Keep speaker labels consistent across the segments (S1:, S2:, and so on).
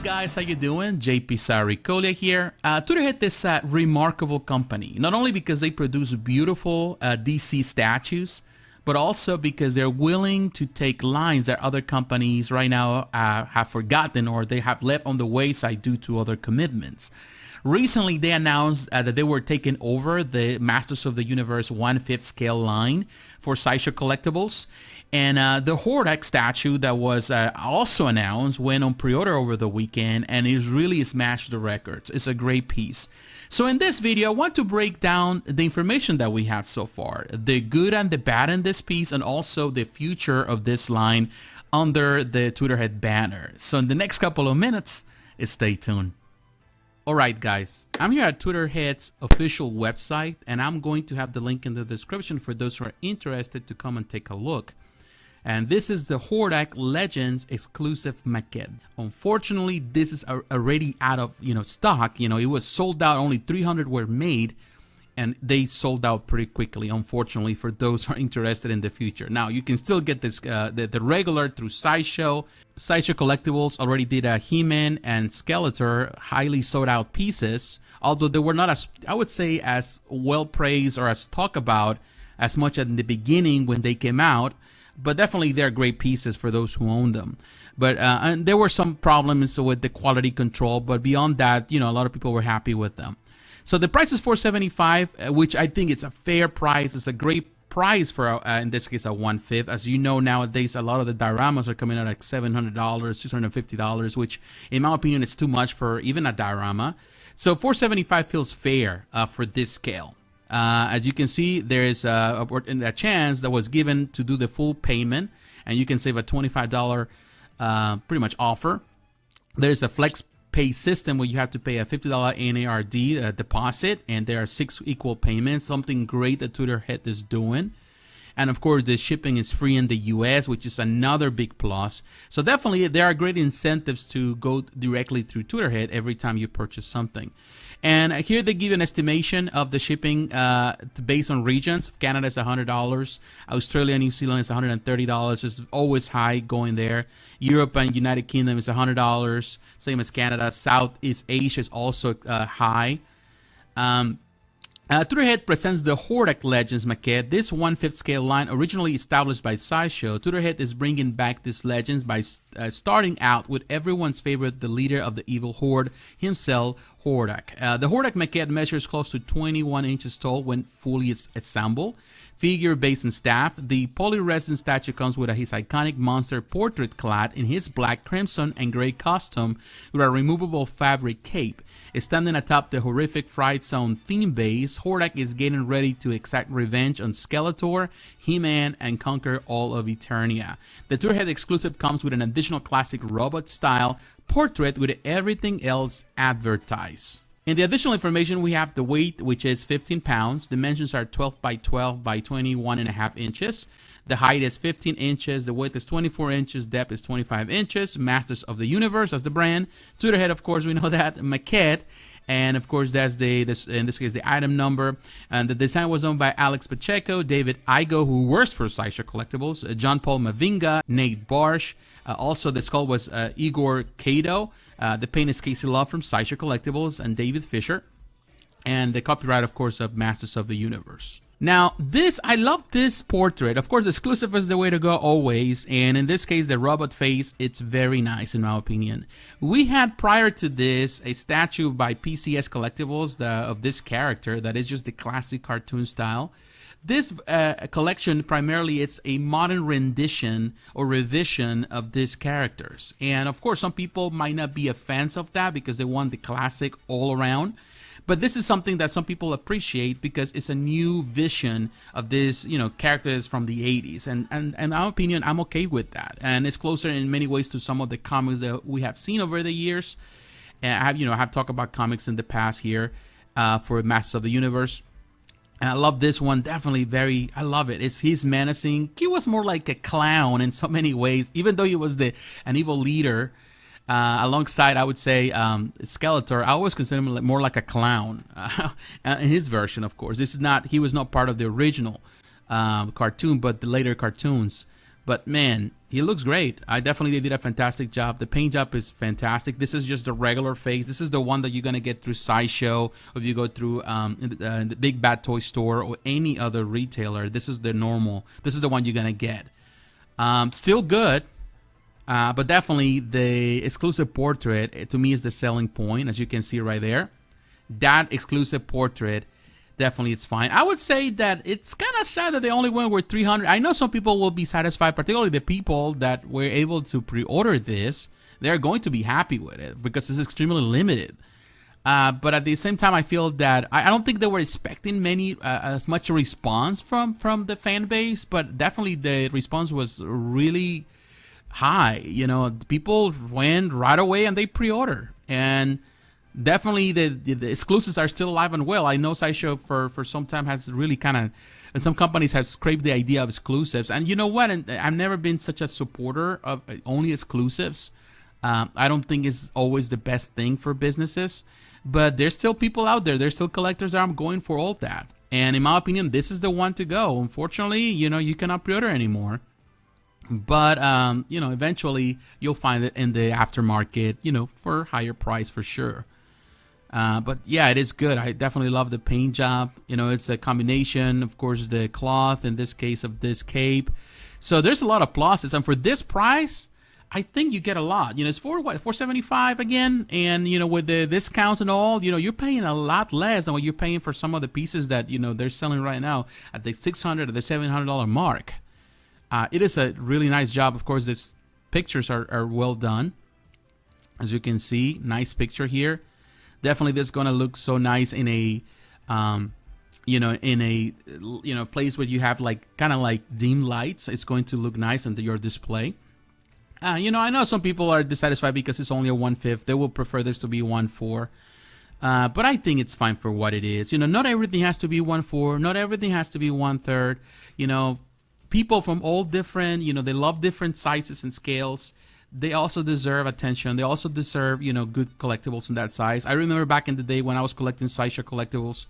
S1: guys, how you doing? jpsarrireviews here. Tweeterhead is a remarkable company, not only because they produce beautiful DC statues, but also because they're willing to take lines that other companies right now have forgotten or they have left on the wayside due to other commitments. Recently, they announced that they were taking over the Masters of the Universe 1/5 scale line for Sideshow collectibles. And the Hordak statue that was also announced went on pre-order over the weekend, and it really smashed the records. It's a great piece. So in this video, I want to break down the information that we have so far, the good and the bad in this piece, and also the future of this line under the Tweeterhead banner. So in the next couple of minutes, stay tuned. Alright guys, I'm here at Tweeterhead's official website, and I'm going to have the link in the description for those who are interested to come and take a look. And this is the Hordak Legends exclusive maquette. Unfortunately, this is already out of stock. It was sold out. Only 300 were made, and they sold out pretty quickly. Unfortunately, for those who are interested in the future. Now you can still get this the regular through Sideshow. Sideshow Collectibles already did a He-Man and Skeletor highly sold out pieces. Although they were not as, I would say, as well praised or as talked about as much in the beginning when they came out. But definitely they're great pieces for those who own them. But and there were some problems with the quality control, but beyond that, a lot of people were happy with them. So the price is $475, which I think it's a fair price. It's a great price for, in this case, a 1/5. As you know, nowadays, a lot of the dioramas are coming out like $700, $650, which in my opinion, is too much for even a diorama. So $475 feels fair for this scale. As you can see, there is a chance that was given to do the full payment, and you can save a $25 pretty much offer. There's a flex pay system where you have to pay a $50 NARD deposit, and there are 6 equal payments, something great that Tweeterhead is doing. And of course, the shipping is free in the US, which is another big plus. So definitely, there are great incentives to go directly through Tweeterhead every time you purchase something. And here they give an estimation of the shipping based on regions. Canada is $100. Australia and New Zealand is $130. It's always high going there. Europe and United Kingdom is $100. Same as Canada. Southeast Asia is also high. Tweeterhead presents the Hordak Legends maquette. This 1/5 scale line, originally established by Sideshow, Tweeterhead is bringing back this Legends by starting out with everyone's favorite, the leader of the evil horde himself, Hordak. The Hordak maquette measures close to 21 inches tall when fully assembled. Figure, base, and staff. The polyresin statue comes with his iconic monster portrait clad in his black, crimson, and gray costume with a removable fabric cape. Standing atop the horrific Fright Zone theme base, Hordak is getting ready to exact revenge on Skeletor, He-Man, and conquer all of Eternia. The Tweeterhead exclusive comes with an additional classic robot-style portrait with everything else advertised. In the additional information, we have the weight, which is 15 pounds. Dimensions are 12 by 12 by 21.5 inches. The height is 15 inches. The width is 24 inches. Depth is 25 inches. Masters of the Universe as the brand. Tweeterhead, of course, we know that. Maquette. And of course, that's in this case, the item number. And the design was done by Alex Pacheco, David Igo, who works for Sideshow Collectibles, John Paul Mavinga, Nate Barsh. Also, the skull was Igor Cato. The paint is Casey Love from Sideshow Collectibles and David Fisher. And the copyright, of course, of Masters of the Universe. Now, I love this portrait. Of course, exclusive is the way to go always. And in this case, the robot face, it's very nice in my opinion. We had prior to this a statue by PCS Collectibles of this character that is just the classic cartoon style. This collection, primarily, it's a modern rendition or revision of these characters. And of course, some people might not be fans of that because they want the classic all around. But this is something that some people appreciate because it's a new vision of this, characters from the 80s. And in my opinion, I'm okay with that. And it's closer in many ways to some of the comics that we have seen over the years. And I have talked about comics in the past here for Masters of the Universe. And I love this one, definitely I love it. He's menacing. He was more like a clown in so many ways, even though he was an evil leader. Alongside, I would say, Skeletor, I always consider him more like a clown in his version, of course. He was not part of the original cartoon, but the later cartoons. But man, he looks great. I definitely did a fantastic job. The paint job is fantastic. This is just the regular face. This is the one that you're gonna get through Sideshow, or if you go through the Big Bad Toy Store or any other retailer. This is the normal. This is the one you're gonna get. Still good, but definitely the exclusive portrait to me is the selling point, as you can see right there. That exclusive portrait, definitely it's fine. I would say that it's kind of sad that they only went with 300. I know some people will be satisfied, particularly the people that were able to pre-order this. They're going to be happy with it because it's extremely limited. But at the same time, I feel that I don't think they were expecting as much response from the fan base, but definitely the response was really high. You know, people went right away and they pre-order, and definitely the exclusives are still alive and well. I know Sideshow for some time has really kind of, and some companies have scraped the idea of exclusives. And you know what? And I've never been such a supporter of only exclusives. I don't think it's always the best thing for businesses, but there's still people out there. There's still collectors that are going for all that. And in my opinion, this is the one to go. Unfortunately, you know, you cannot pre-order anymore. But, you know, eventually you'll find it in the aftermarket, you know, for higher price for sure. But yeah, it is good. I definitely love the paint job. You know, it's a combination, of course, the cloth, in this case, of this cape. So there's a lot of pluses. And for this price, I think you get a lot. You know, it's for what, $475 again? And, you know, with the discounts and all, you know, you're paying a lot less than what you're paying for some of the pieces that, you know, they're selling right now at the $600 or the $700 mark. It is a really nice job. Of course, these pictures are well done. As you can see, nice picture here. Definitely, this is gonna look so nice in a, you know, in a, you know, place where you have like kind of like dim lights. It's going to look nice on your display. You know, I know some people are dissatisfied because it's only a 1/5. They will prefer this to be 1/4. But I think it's fine for what it is. You know, not everything has to be 1/4. Not everything has to be 1/3. You know, people from all different, you know, they love different sizes and scales. They also deserve attention. They also deserve, you know, good collectibles in that size. I remember back in the day when I was collecting Sideshow collectibles,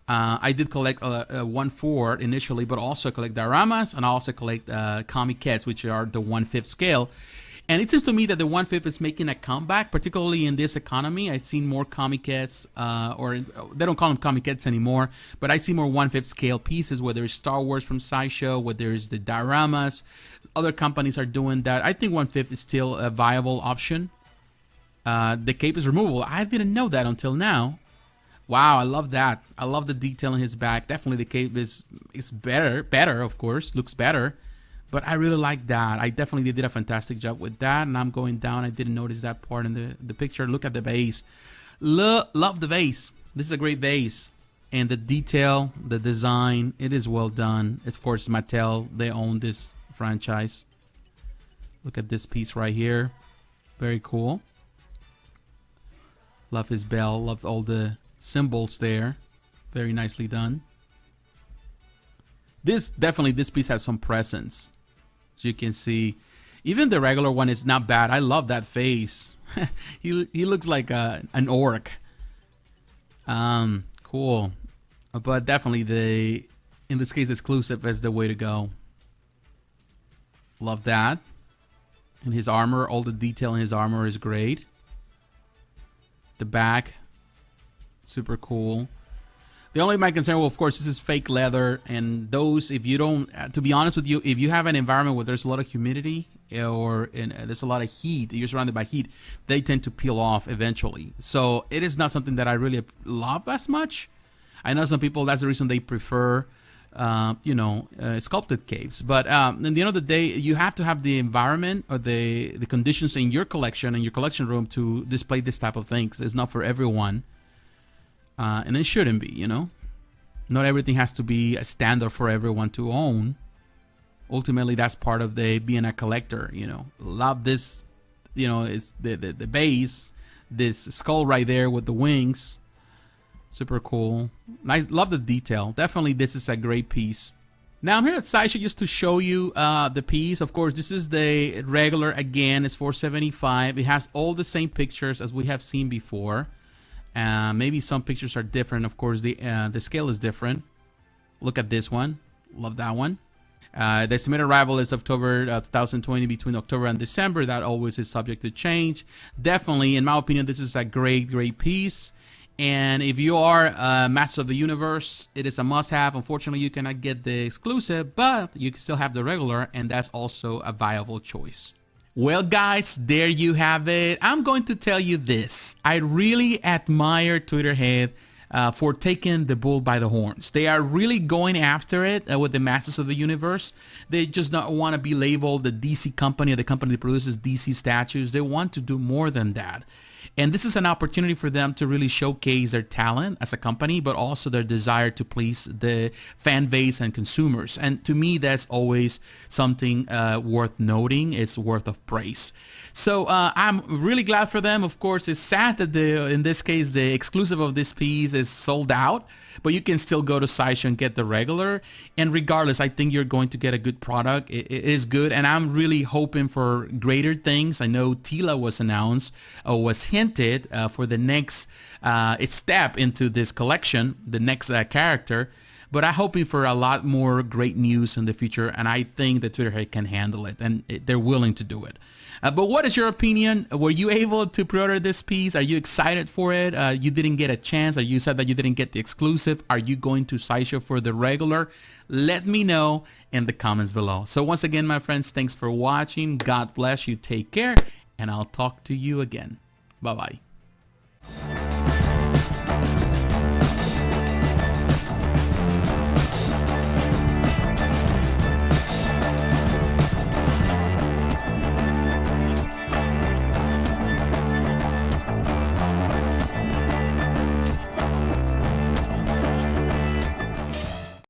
S1: I did collect 1/4 initially, but also collect dioramas, and I also collect Maquettes, which are the 1/5 scale. And it seems to me that the 1/5 is making a comeback, particularly in this economy. I've seen more Maquettes, or they don't call them Maquettes anymore, but I see more 1/5 scale pieces, whether it's Star Wars from Sideshow, whether it's the dioramas. Other companies are doing that. I think 1/5 is still a viable option. The cape is removable. I didn't know that until now. Wow, I love that. I love the detail in his back. Definitely the cape is better, of course, looks better. But I really like that. I definitely did a fantastic job with that. And I'm going down. I didn't notice that part in the picture. Look at the base. Love the base. This is a great base. And the detail, the design, it is well done. Of course, Mattel, they own this franchise. Look at this piece right here. Very cool. Love his bell. Love all the symbols there. Very nicely done. This piece has some presence. As you can see, even the regular one is not bad. I love that face. he looks like an orc. Cool. But definitely in this case, exclusive is the way to go. Love that. And his armor, all the detail in his armor is great. The back, super cool. The only my concern, well, of course, this is fake leather, and those, if you don't, to be honest with you, if you have an environment where there's a lot of humidity or there's a lot of heat, you're surrounded by heat, they tend to peel off eventually. So it is not something that I really love as much. I know some people, that's the reason they prefer, you know, sculpted caves. But at the end of the day, you have to have the environment or the conditions in your collection, in your collection room, to display this type of things. It's not for everyone. And it shouldn't be, you know. Not everything has to be a standard for everyone to own. Ultimately, that's part of being a collector, you know. Love this, you know, it's the base, this skull right there with the wings. Super cool. Nice, love the detail. Definitely, this is a great piece. Now, I'm here at Sideshow just to show you the piece. Of course, this is the regular, again, it's $475. It has all the same pictures as we have seen before. Maybe some pictures are different. Of course, the scale is different. Look at this one. Love that one. The estimated arrival is October 2020, between October and December. That always is subject to change. Definitely, in my opinion, this is a great piece. And if you are a Master of the Universe, it is a must-have. Unfortunately, you cannot get the exclusive, but you can still have the regular, and that's also a viable choice. Well, guys, there you have it. I'm going to tell you this. I really admire Tweeterhead for taking the bull by the horns. They are really going after it with the Masters of the Universe. They just don't want to be labeled the DC company or the company that produces DC statues. They want to do more than that. And this is an opportunity for them to really showcase their talent as a company, but also their desire to please the fan base and consumers. And to me, that's always something worth noting. It's worth of praise. So I'm really glad for them. Of course, it's sad that in this case, the exclusive of this piece is sold out, but you can still go to Sideshow and get the regular. And regardless, I think you're going to get a good product. It is good. And I'm really hoping for greater things. I know Tila was announced, was hinted for the next step into this collection, the next character. But I'm hoping for a lot more great news in the future, and I think that Tweeterhead can handle it, and they're willing to do it. But what is your opinion? Were you able to pre-order this piece? Are you excited for it? You didn't get a chance, or you said that you didn't get the exclusive. Are you going to Sideshow for the regular? Let me know in the comments below. So once again, my friends, thanks for watching. God bless you. Take care, and I'll talk to you again. Bye-bye.